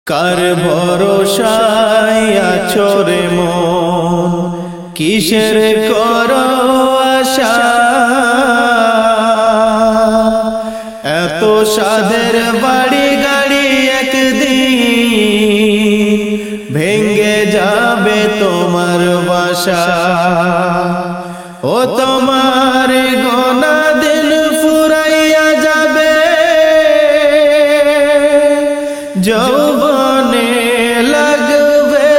কার ভরসায় আছো রে মন, কিসের করো আশা? এত সাধের বাড়ি গাড়ি একদিন ভেঙ্গে যাবে তোমার বাসা। ও তোমার গোনা দিন ফুরাইয়া যাবে, যৌবনে লাগবে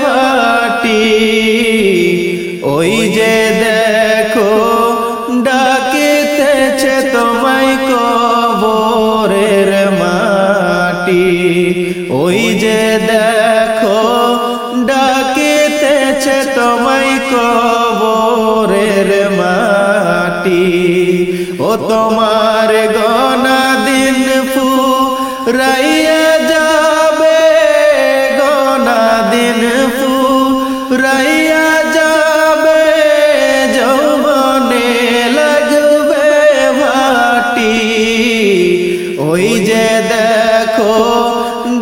মাটি। ওই যে দেখো ডাকিতেছে তোমায় কবরের মাটি। ওই যে দেখো ডাকিতেছে তোমায় কবরের মাটি। ও তোমার গোনা দিন ফুরাইয়া যাবে, গোনা দিন ফুরাইয়া যাবে, যৌবনে লাগবে মাটি। ওই যে দেখো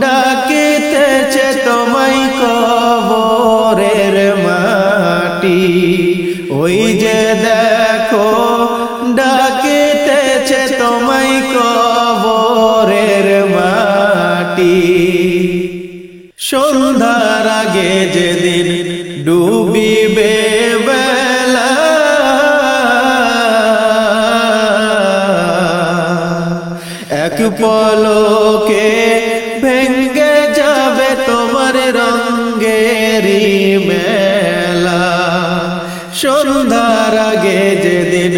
ডাকিতেছে তোমায় কবরের মাটি। ওই যে দেখো ডাকিতেছে তোমায় কবরের মাটি। সন্ধ্যার আগে যেদিন ডুবিবে বেলা, এক পলকে ভেঙ্গে যাবে তোমার রঙ্গেরি মেলা। সন্ধ্যার আগে যেদিন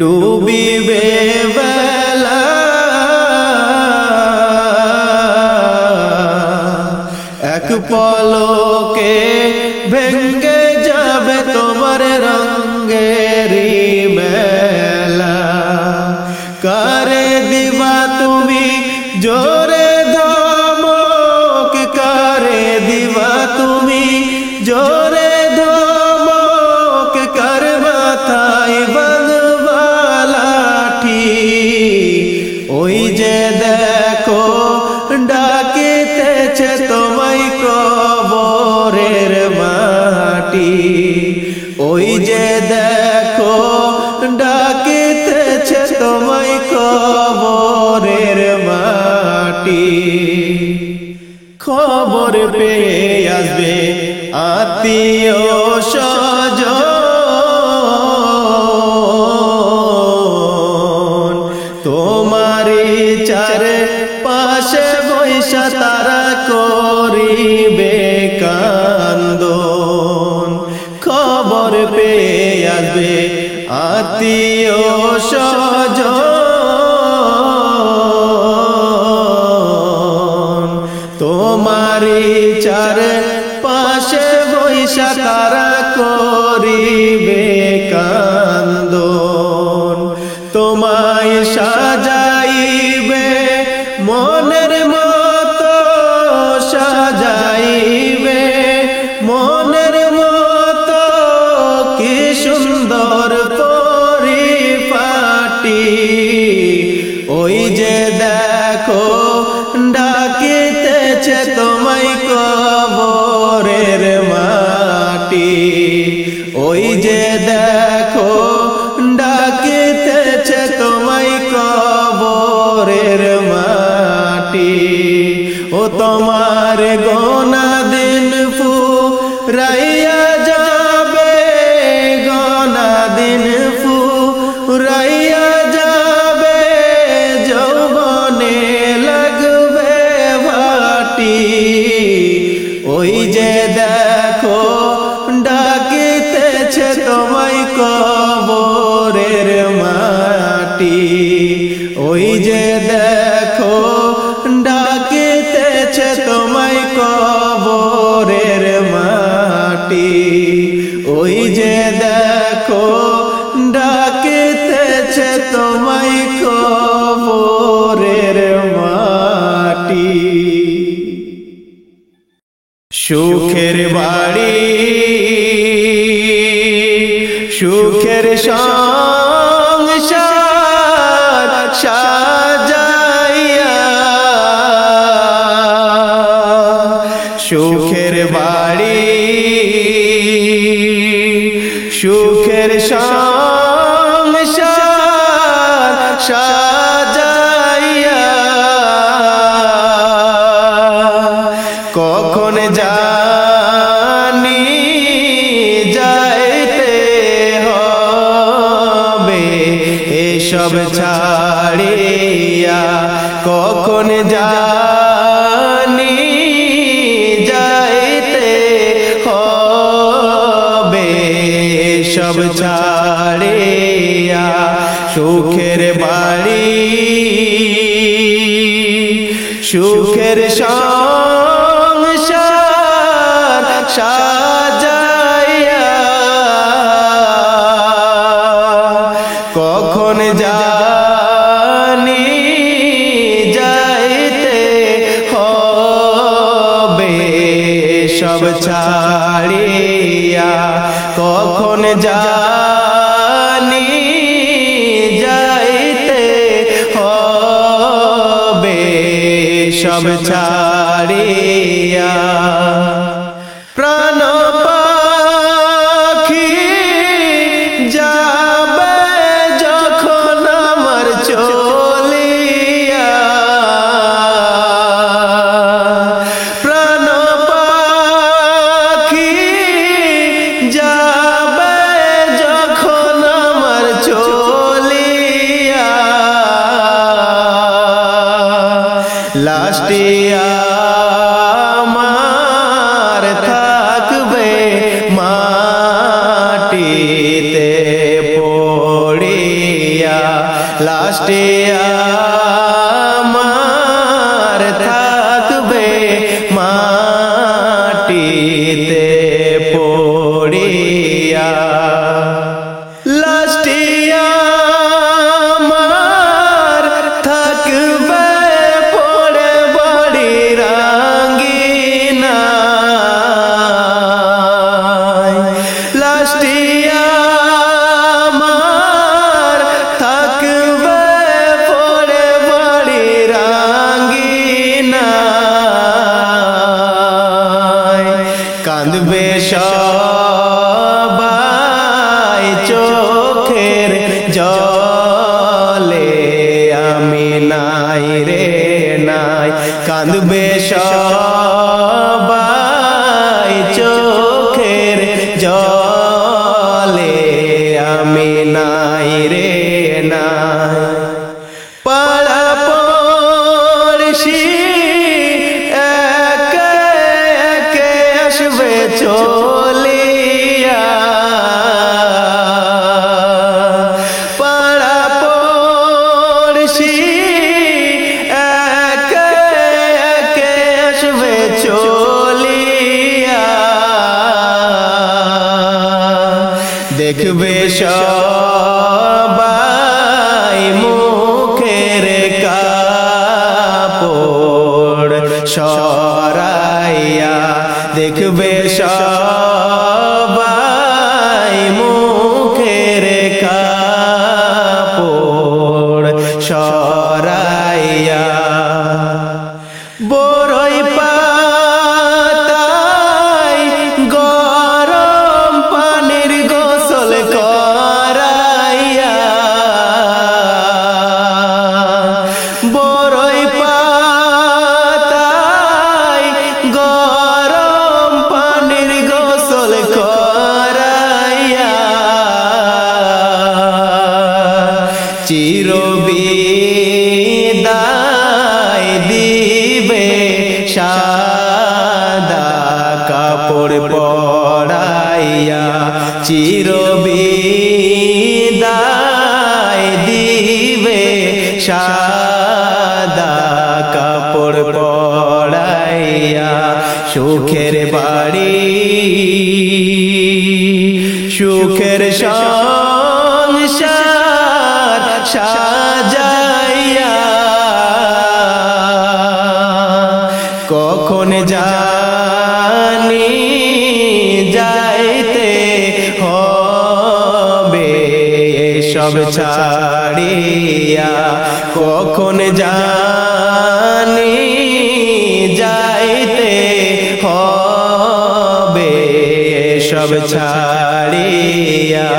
ডুবিবে বেলা, এক পলকে ভেঙ্গে যাবে তোমার রঙ্গেরি মেলা। কারে দিবা তুমি জোরে ধমক, কারে দিবা তুমি জোরে ধমক, কার মাথায় বাঁধবা লাঠি। ওই যে দেখো ডাকিতেছে তোমায় কবরের মাটি। ওই যে দেখো ডাকিতেছে তোমায় কবরের মাটি। খবর পেয়ে আসবে আত্মীয় স্বজন, তোমারই চারে পাশে বৈশা তারা করিবে কান্দন। খবর পেয়ে আসবে আত্মীয় স্বজন, তোমারই চারে পাশে বৈশা তারা করিবে কান্দন। তোমায় সাজাইবে মনের মতো, সাজাইবে মনের মতো, কি সুন্দর পরিপাটি। ওই যে দেখো ডাকিতেছে তোমায় কবরের মাটি। ওই যে দেখো ডাকিতেছে তোমায় কবরের মাটি। ও তোমার গোনা দিন ফুরাইয়া যাবে, গোনা দিন ফুরাইয়া যাবে, যৌবনে লাগবে মাটি। ওই যে দেখো ডাকিতেছে তোমায় কবরের মাটি। ওই যে দেখো ডাকিতেছে তোমায় কবরের মাটি। ওই যে দেখো ডাকিতেছে তোমায় কবরের মাটি। সুখের বাড়ি সুখের সংসার সাজাইয়া সুখের বাড়ি সুখের সংসার সাজাইয়া কখন জানি যাইতে হবে এসব ছাড়িয়া কখন জানি যাইতে হবে এসব ছাড়িয়া সুখের বাড়ি সুখের সংসার সাজাইয়া কখন জানি যাইতে হবে সব ছাড়িয়া কখন জানি যাইতে হবে সব ছাড়িয়া প্রাণ পাখি যাবে যখন আমার চলিয়া প্রাণ পাখি যাবে যখন আমার চলিয়া লাস্টিয়া আমার থাকবে মাটিতে পড়িয়া লাস্টিয়া আমার থাকবে মাটিতে পড়িয়া লাস্টিয়া আমার থাকবে পড়ে বাড়ি রাঙ্গিনায় লাস্টিয়া আমার থাকবে পড়ে বাড়ি রাঙ্গিনায় কাঁদবে সবাই চোখের জলে আমি নাই রে নাই কাঁদবে সবাই চোখের জলে আমি নাই রে নাই পাড়া পড়শি একে একে আসবে চলিয়া পাড়া পড়শি একে একে আসবে চলিয়া দেখবে সবাই মুখের কাপড় সরাইয়া দেখবে সবাই মুখের কাপড় সরাইয়া বড়ই পাতায় গরম পানির গোসল করাইয়া বড়ই পাতায় গরম পানির গোসল করাইয়া চিরবিদায় দিবে সাদা কাপড় পরাইয়া চিরবিদায় দিবে সাদা কাপড় পরাইয়া সুখের বাড়ি সুখের সংসার সাজাইয়া কখন জানি যাইতে হবে সব ছাড়িয়া কখন জানি যাইতে হবে সব ছাড়িয়া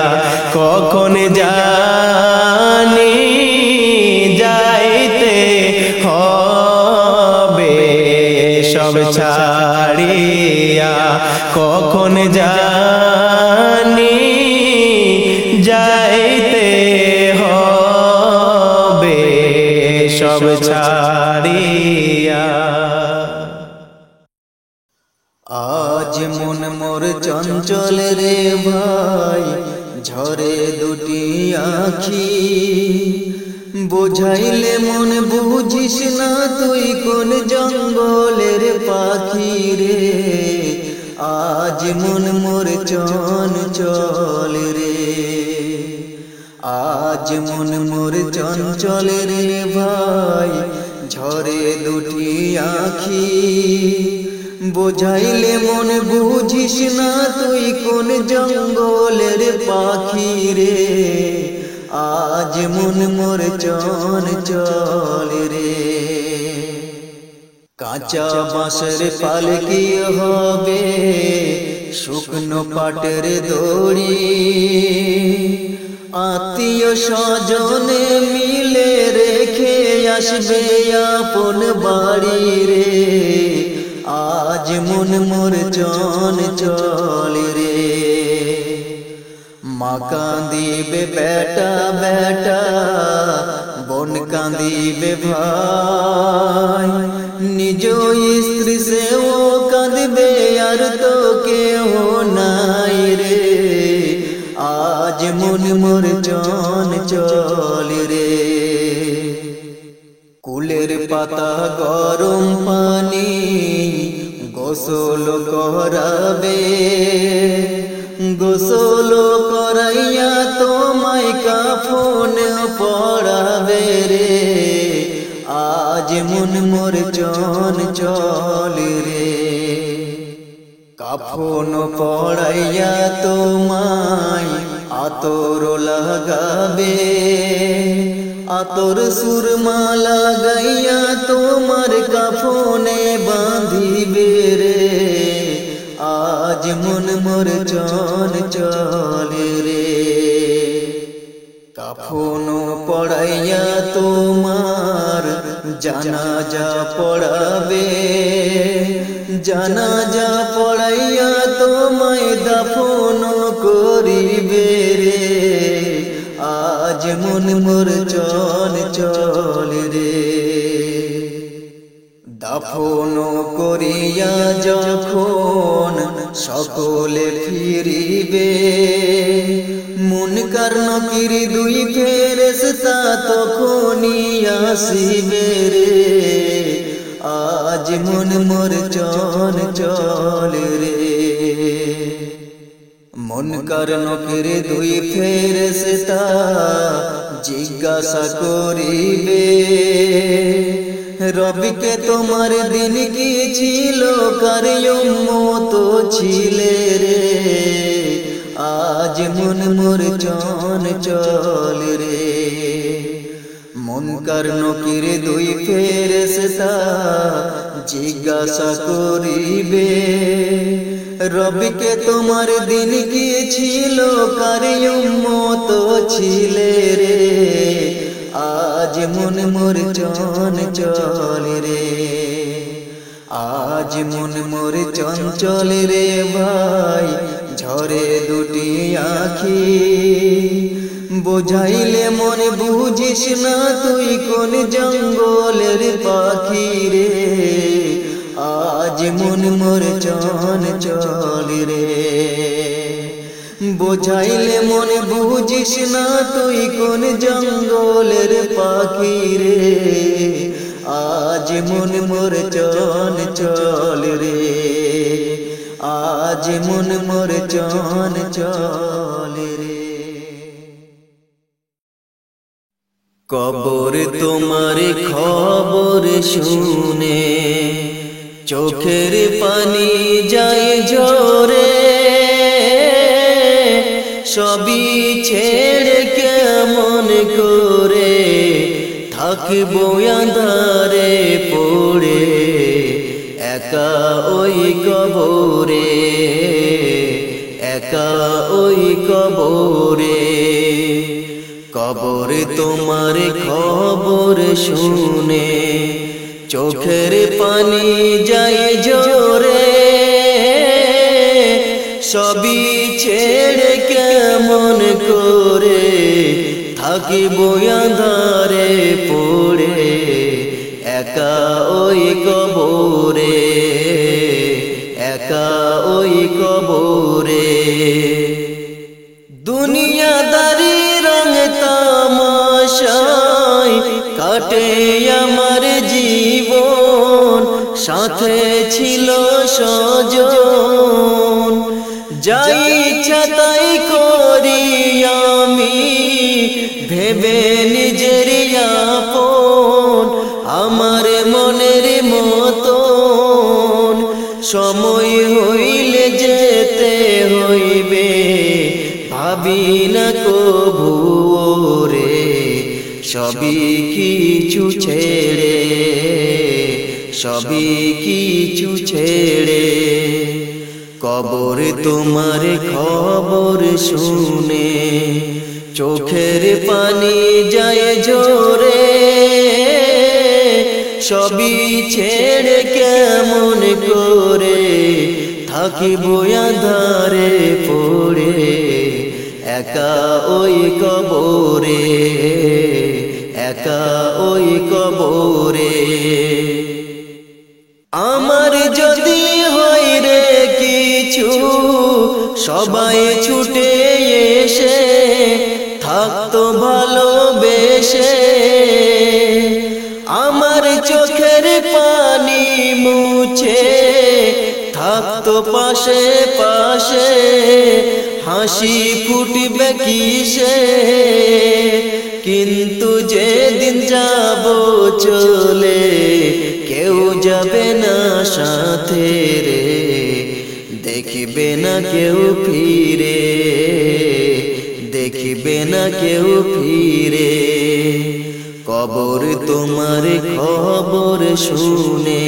কখন জানি যাইতে হবে সব ছাড়িয়া কখন জানি যাইতে হবে সব ছাড়িয়া। আজ মন মোর চঞ্চল রে ভাই ঝরে দুটি আখি, বোঝাইলে মন বুঝিস না তুই কোন জঙ্গলের পাখি রে। আজ মন মোর চঞ্চল রে, আজ মন মোর চঞ্চল রে ভাই ঝরে দুটি আখি, বোঝাইলে মন বুঝিস না তুই কোন জঙ্গলের পাখি রে। আজ মন মোর চঞ্চল রে। কাঁচা বাঁশের পালকি হবে শুকনো পাটের দড়ি, আত্মীয় স্বজনে মিলে রেখে আসবে আপন বাড়ি রে। আজ মন মোর চঞ্চল রে। মা কাঁদিবে বেটা বেটা, বোন কাঁদিবে ভাই, নিজ স্ত্রী সে ও কাঁদবে আর তো কেউ নাই রে। আজ মন মোর চঞ্চল রে। কুলের পাতা গরম পানি গোসল করাবে, গোসল করাইয়া তোমায় কাফন পরাবে রে। আজ মন মোর চঞ্চল রে। কাফন পরাইয়া তোমায় আতর লাগাবে, আতর সুরমা লাগাইয়া তোমার কাফনে বাঁধিবে রে। আজ মন মোর চঞ্চল রে। কাফন পড়াইয়া তোমার জানাজা পড়াবে, জানাজা পড়াইয়া তোমায় দাফন করিবে রে। আজ মন মোর চঞ্চল রে। দাফন করিয়া যখন সকলে ফিরিবে, মুনকার নকির দুই ফেরেশতা তখনই আসিবে রে। আজ মন মোর চঞ্চল রে। মুনকার নকির দুই ফেরেশতা জিজ্ঞাসা করিবে, রবিকে তোমার দিন কি ছিল, কার উম্মত ছিলে রে। আজ মন মোর চঞ্চল রে। মুনকার নকির দুই ফেরেশতা জিজ্ঞাসা করিবে, রবিকে তোমার দিন কি ছিল, কার উম্মত ছিলে রে। আজ মন মোর চঞ্চল রে। আজ মন মোর চঞ্চল রে ভাই ঝরে দুটি আখি, বোঝাইলে মন বুঝিস না তুই কোন জঙ্গলের পাখি রে। আজ মন মোর চঞ্চল রে। বোঝাইলে মন বুঝিস না তুই কোন জঙ্গলের পাখি রে। আজ মন মোর চঞ্চল রে। আজ মন মোর চঞ্চল রে। কবর তোমার খবর শুনে চোখের পানি যায় ঝরে, সবই ছেড়ে কেমন করে থাকবো আঁধারে পড়ে একা ওই কবরে, একা ওই কবরে। কবরে তোমার খবর শুনে চোখের পানি যায় জোরে, সবই ছেড়ে কেমন করে থাকিব আঁধারে পড়ে, একা ওই কবরে, একা ওই কবরে। দুনিয়াদারি রঙ তামাশায় কাটে আমার জীবন, সাথে ছিল স্বজন। যাই ইচ্ছা তাই করি আমি, ভেবে নিজের আপন, আমার মনের মতন। সময় হইলে যেতে হইবে, ভাবি না কবু রে, সবই কিছু ছেড়ে, সবই কিছু ছেড়ে। কবর তোমার খবর শুনে চোখের পানি যায় ঝরে, সবই ছেড়ে কেমন করে থাকিব আঁধারে পড়ে, একা ওই কবরে, একা ওই কবরে। আমার যদি হয় রে কিছু, সবাই ছুটে এসে থাকতো ভালোবেসে, আমার চোখের পানি মুছে থাকতো পাশে পাশে, হাসি ফুটবে কিসে। কিন্তু যেদিন যাব চলে, কেউ যাবে না সাথে রে, দেখবে না কেউ ফিরে, দেখবে না কেউ ফিরে। কবর তোমার খবর শুনে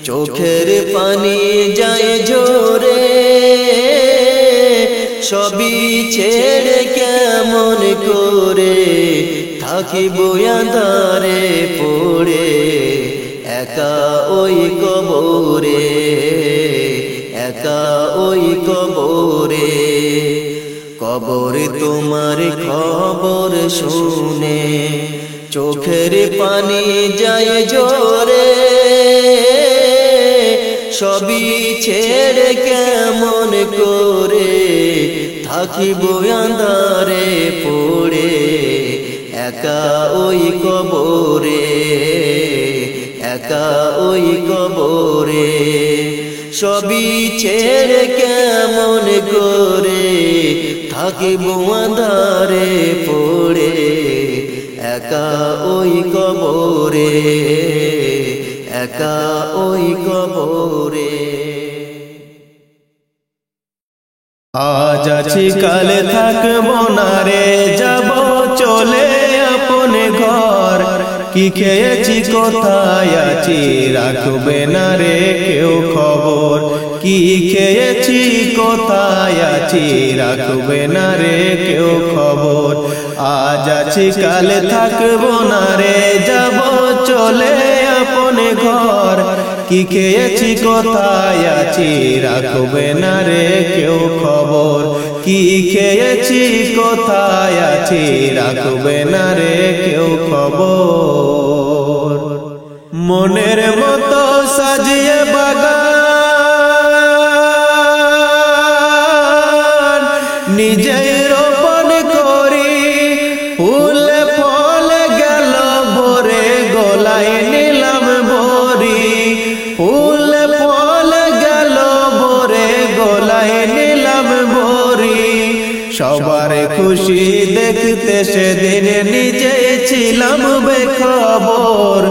চোখের পানি যায় ঝরে, সবই ছেড়ে কেমন করে থাকিব আঁধারে পড়ে, একা ওই কবরে, একা ওই কবরে। কবর তোমার খবর শুনে চোখের পানি যায় ঝরে, সবই ছেড়ে কেমন করে থাকিব আঁধারে পড়ে, একা ওই কবরে, একা ওই কবরে। সবই ছেড়ে কেমন করে থাকিব আঁধারে পড়ে, একা ওই কবরে, একা ওই কবরে। আজ আছি কালে থাকবো না রে, যাব চলে আপন ঘর। কি খেয়েছি কোথায় আছি, রাখবে না রে কেউ খবর। কি খেয়েছি কোথায় আছি, রাখবে না রে কেউ খবর। আজ আছি কালে থাকবো না রে, যাব চলে আপন ঘর। কি খেয়েছি কোথায় আছি, রাখবে না রে কেউ খবর। কি খেয়েছি কোথায় আছি, রাখবে না রে কেউ খবর। মনের মতো সাজিয়ে বাগান নিজেই রোপণ করি, ফুলে ফলে গেল ভরে গলায় নিলাম ভরি। ফুলে ফলে গেল ভরে গলায় নিলাম ভরি। সবার খুশি দেখতে সেদিন নিজে ছিলাম বেখবর।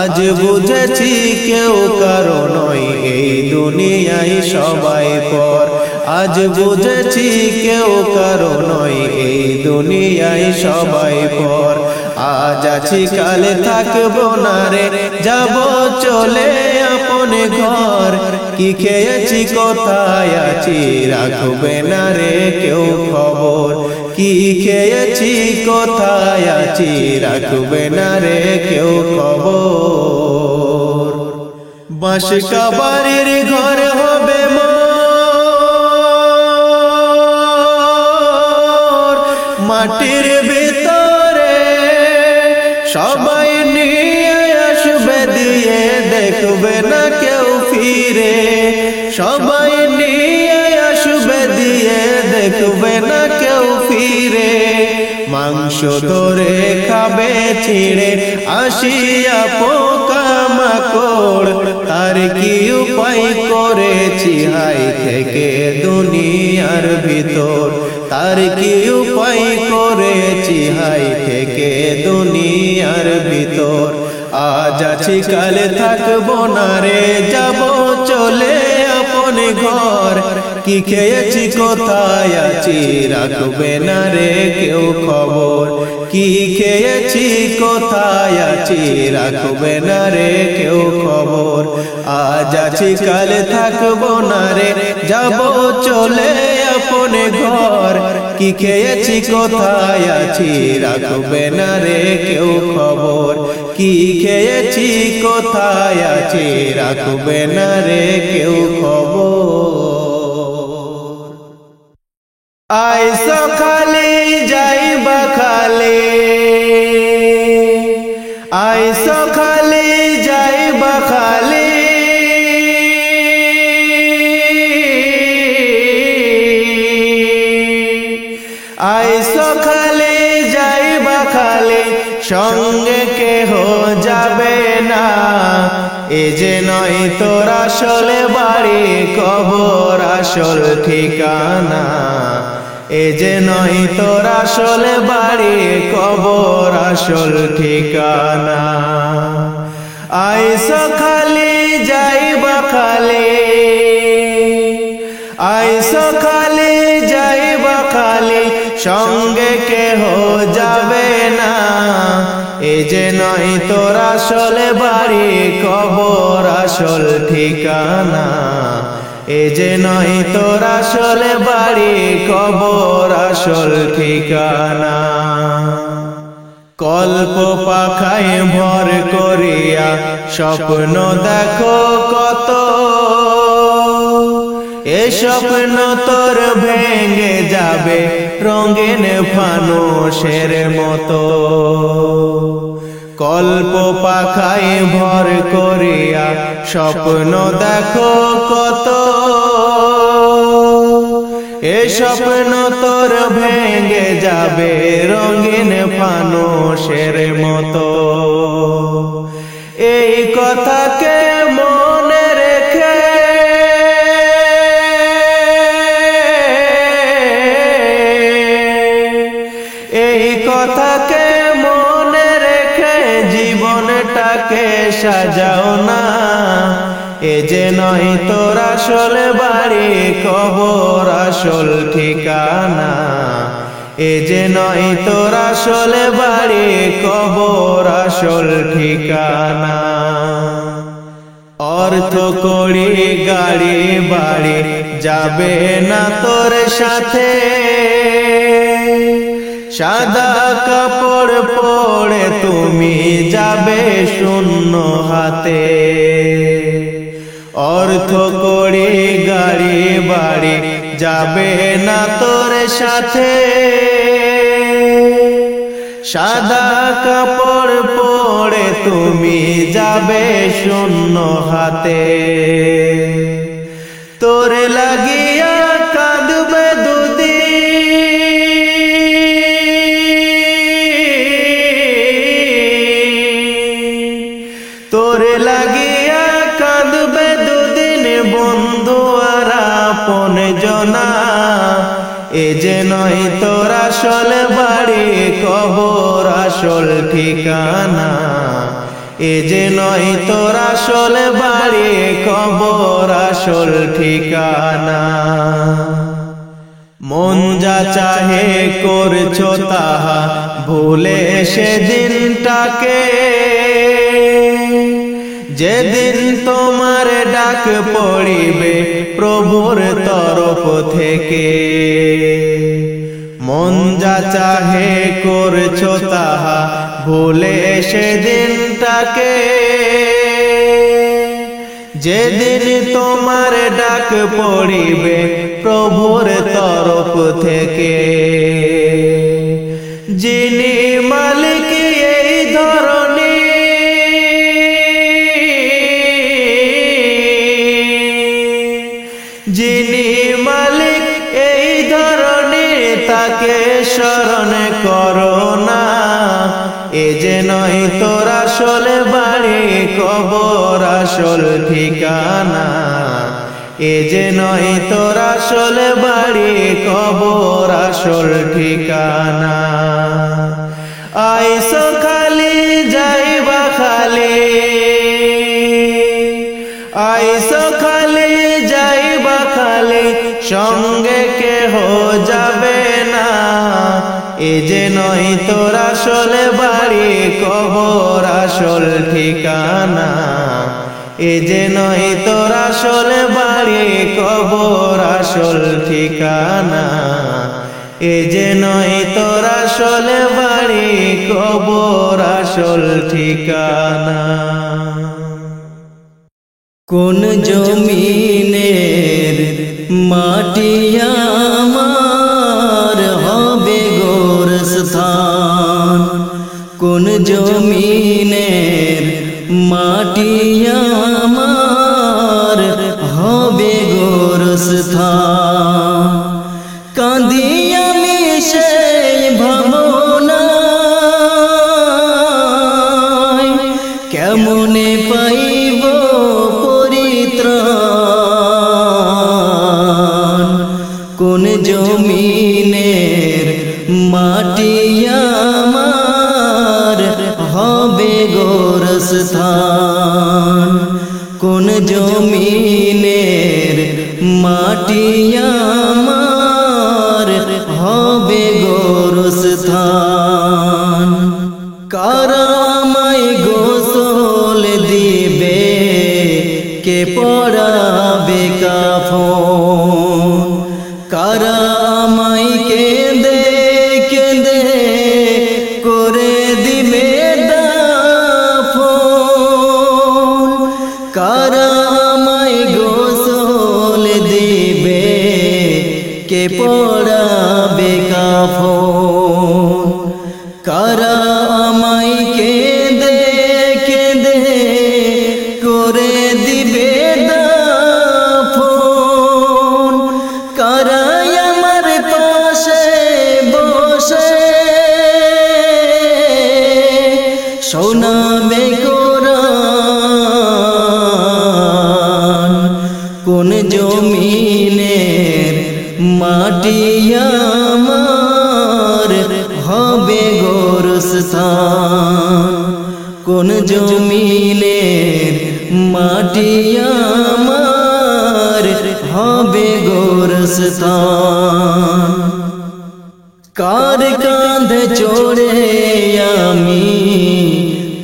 আজ বুঝেছি কেউ কারো নয় এই দুনিয়ায় সবাই পর। আজ বুঝেছি কেউ কারো নয় এই দুনিয়ায় সবাই পর। আজ আছি কালে থাকবো না রে, যাব চলে আপন ঘর। কি খেয়েছি কোথায় আছি রাখবে না রে কেউ খবর কি খেয়েছি কোথায় আছি রাখবে না রে কেউ খবর বাঁশ কাবাড়ির ঘর হবে মাটির ভিতরে সবাই নিয়ে আসবে দিয়ে দেখবে না কেউ ফিরে সবাই নিয়ে আসবে দিয়ে দেখবে না কেউ ফিরে মাংস ধরে খাবে ছিঁড়ে আসিয়া পোকা মাকড় তার কি উপায় করেছি হাই থেকে দুনিয়ার ভিতর তার কি উপায় করেছি হাই থেকে দুনিয়ার ভিতর আজ আছি কাল থাকবো না রে যাব চলে আপন ঘর কি খেয়েছি কোথায় আছি রাখবে না রে কেউ খবর কি খেয়েছি কোথায় আছি রাখবে না রে কেউ খবর আজ আছি কাল থাকবো না রে যাব চলে আপন ঘর কি খেয়েছি কোথায় আছি রাখবে না রে কেউ খবর কি খেয়েছি কোথায় আছি রাখবে না রে কেউ খবর আইস খালি যাইবা খালি আইস খালি যাইবা খালি আইস খালি যাইবা খালি সঙ্গে কেহ যাবে না এ যে নয় তোর আসলে বাড়ি কবর আসল ঠিকানা এ যে নয় তোর আসলে বাড়ি কবর আসল ঠিকানা আইস খালি যাইবা খালি আইস খালি যাইবা খালি সঙ্গে কেহ যাবে না এ যে নয় তোর আসলে বাড়ি কবর আসল ঠিকানা এ যে নয় তোর আসলে বাড়ি কবর আসল ঠিকানা কল্প পাখায় ভর করিয়া স্বপ্ন দেখো কত এ স্বপ্ন তোর ভেঙে যাবে রঙিন ফানুষের মতো কল্প পাখায় ভর করিয়া স্বপ্ন দেখো কত এ স্বপ্ন তোর ভেঙে যাবে রঙিন ফানুষের মতো এই কথাকে মনে রেখে এই কথাকে মনে রেখে জীবনটাকে সাজাও না এ যে নয় তোর আসলে বাড়ি কবর আসল ঠিকানা এ যে নয় তোর আসলে বাড়ি কবর আসল ঠিকানা অর্থ করি গাড়ি বাড়ি যাবে না তোর সাথে সাদা কাপড় পরে তুমি যাবে শূন্য হাতে অর্থ করি গাড়ি বাড়ি যাবে না তোর সাথে সাদা কাপড় পরে তুমি যাবে শূন্য হাতে তোর লাগিয়া কাঁদবে তোর লাগিয়া কাঁদবে দুদিন বন্ধু আর আপন জনা এ যে নয় তোর আসলে বাড়ি কবর আসল ঠিকানা এ যে নয় তোর আসলে বাড়ি কবর আসল ঠিকানা মন যা চাহে করছো তাহা ভুলে সেদিনটাকে যেদিন তোমার ডাক পড়িবে প্রভুর তরফ থেকে, মন যা চাহে করছো তাহা ভুলে সেদিনটাকে। যেদিন তোমার ডাক পড়িবে প্রভুর তরফ থেকে, যিনি মালিক এই ধরনী, যিনি মালিক এই ধরনী, তাকে স্মরণ করো না। এ যে নয় তোর আসল বাড়ি, কবর আসল ঠিকানা। এ যে নয় তোর আসল বাড়ি, কবর আসল ঠিকানা। আইসো খালি যাইবা খালি, আইসো খালি যাইবা খালি, সঙ্গে কেহ যাবে না। এ যে নয় তোর আসল বাড়ি, কবর আসল ঠিকানা। এ যে নয় তোর আসল বাড়ি, কবর আসল ঠিকানা। এ যে নয় তোর আসল বাড়ি, কবর আসল ঠিকানা। কোন জমিনের মাটি আমার হবে গোরস্থান, কোন জমিনের মাটি আমার হবে গোরস্থান। কাঁদি আমি সেই ভাবনায়, কেমনে পাইব পরিত্রাণ। কোন জমিনের মাটি আমার হবে গোরস্থান, কোন জমিনের মাটি আমার হবে গোরস্থান। কারা আমায় গোসল দিবে, কে পড়াবে কাফন, কারা আমায় কেঁদে কেঁদে করে দিবে দাফন, কারা আমায় গোসল দিবে, কে পড়াবে কাফন, কারা আমায় কেঁদে কেঁদে করে দিবে দাফন, কারা আমার পাশে বসে শোনাবে কোরআন। কোন জমিনের মাটি আমার হবে গোরস্থান, কোন জমিনের মাটি আমার হবে গোরস্থান। কার কাঁধে চড়ে আমি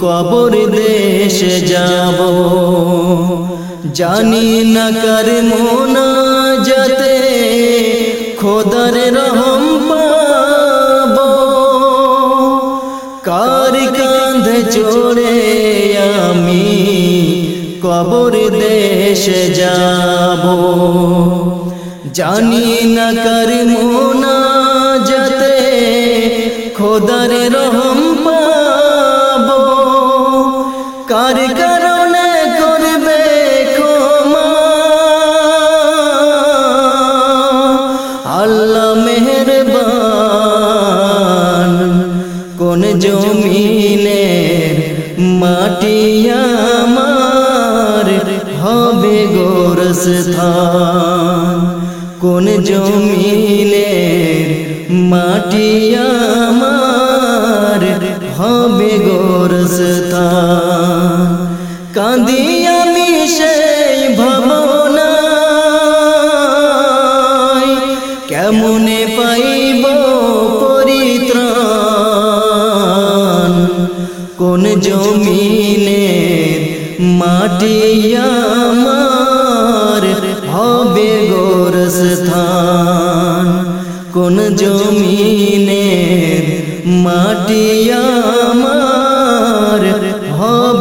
কবর দেশে যাব, জানি না কার মোনাজাতে খোদার রহম পাব। কার কাঁধে চড়ে আমি কবর দেশে যাব, জানি না কার মোনাজাতে খোদার রহম পাব। কার কারণে করবে ক্ষমা আল্লাহ মেহেরবান। কোন জমিনের মাটি আমার হবে গোরস্থান, কোন জমিনের মাটি আমার হবে গোরস্থান। কাঁদি আমি সেই ভাবনায়, কেমনে পাইব পরিত্রাণ। কোন জমিনের মাটি আমার হবে গোরস্থান কোন জমিনে মাটি আমার হবে